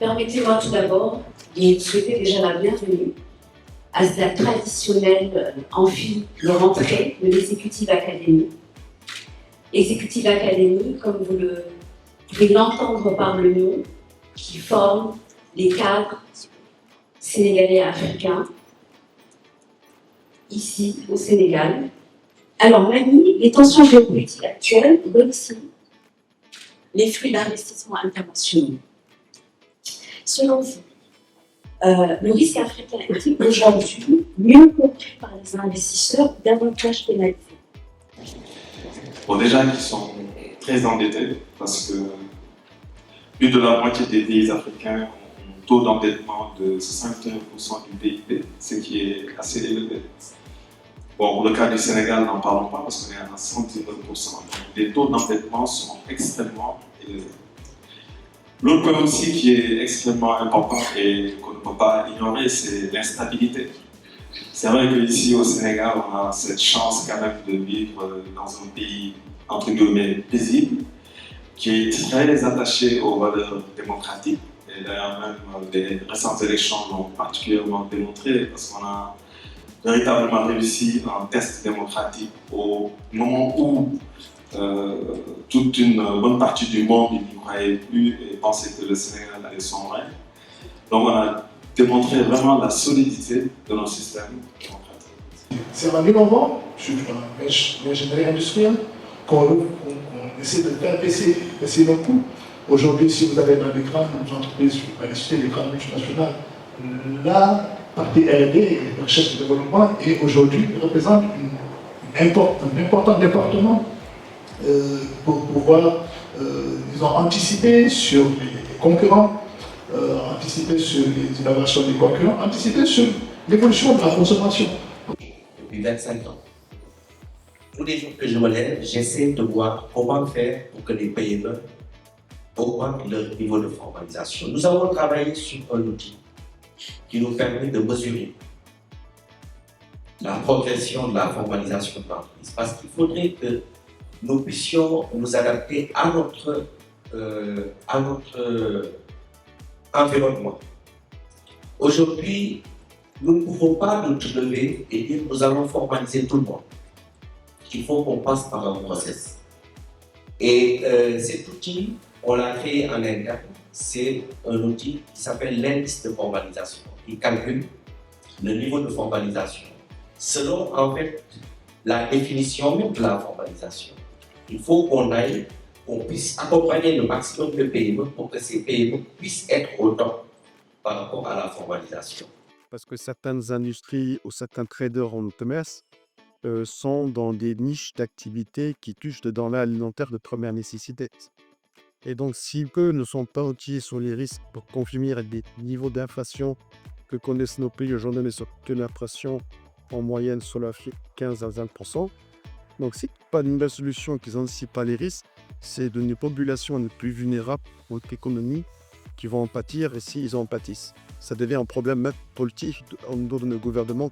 Permettez-moi tout d'abord de souhaiter déjà la bienvenue à la traditionnelle amphi de rentrée de l'Executive Academy. Executive Academy, comme vous pouvez l'entendre par le nom, qui forme les cadres sénégalais et africains, ici au Sénégal. Alors, Mani, les tensions géopolitiques actuelles donnent ici les flux d'investissements internationaux. Selon vous, le risque africain est-il aujourd'hui mieux compris par les investisseurs ou davantage pénalisé? Bon, déjà, ils sont très endettés parce que plus de la moitié des pays africains ont un taux d'endettement de 61% du PIB, ce qui est assez élevé. Bon, pour le cas du Sénégal, n'en parlons pas parce qu'on est à 119%. Les taux d'endettement sont extrêmement élevés. L'autre point aussi qui est extrêmement important et qu'on ne peut pas ignorer, c'est l'instabilité. C'est vrai qu'ici au Sénégal, on a cette chance quand même de vivre dans un pays entre guillemets paisible, qui est très attaché aux valeurs démocratiques. Et d'ailleurs même les récentes élections l'ont particulièrement démontré parce qu'on a véritablement réussi un test démocratique au moment où toute une bonne partie du monde n'y croyait plus et pensait que le Sénégal allait sombrer. Donc on a démontré vraiment la solidité de nos systèmes démocratiques. C'est en innovant, je suis dans l'ingénierie industrielle, qu'on essaie de faire baisser nos coûts. Aujourd'hui, si vous allez dans les grandes entreprises, vous allez citer les grandes multinationales, la partie R&D et recherche et développement et aujourd'hui représente un important département pour pouvoir disons, anticiper sur les concurrents, anticiper sur les innovations des concurrents, anticiper sur l'évolution de la consommation. Depuis 25 ans, tous les jours que je me lève, j'essaie de voir comment faire pour que les PME augmentent leur niveau de formalisation. Nous avons travaillé sur un outil qui nous permet de mesurer la progression de la formalisation de l'entreprise. Parce qu'il faudrait que nous puissions nous adapter à notre environnement. Aujourd'hui, nous ne pouvons pas nous lever et dire nous allons formaliser tout le monde. Il faut qu'on passe par un process. Et cet outil, on l'a créé en interne. C'est un outil qui s'appelle l'indice de formalisation. Il calcule le niveau de formalisation selon en fait la définition même de la formalisation. Il faut qu'on puisse accompagner le maximum de PME pour que ces PME puissent être au top par rapport à la formalisation. Parce que certaines industries ou certains traders en e-commerce sont dans des niches d'activité qui touchent de denrées alimentaires de première nécessité. Et donc, si eux ne sont pas outillés sur les risques pour confirmer des niveaux d'inflation que connaissent nos pays aujourd'hui, mais sur que l'inflation en moyenne sur l'Afrique 15 à 20%. Donc, si pas une nouvelle solution qui n'anticipent pas les risques, c'est de nos populations les plus vulnérables dans notre économie qui vont en pâtir et s'ils en pâtissent. Ça devient un problème même politique en dehors de nos gouvernements.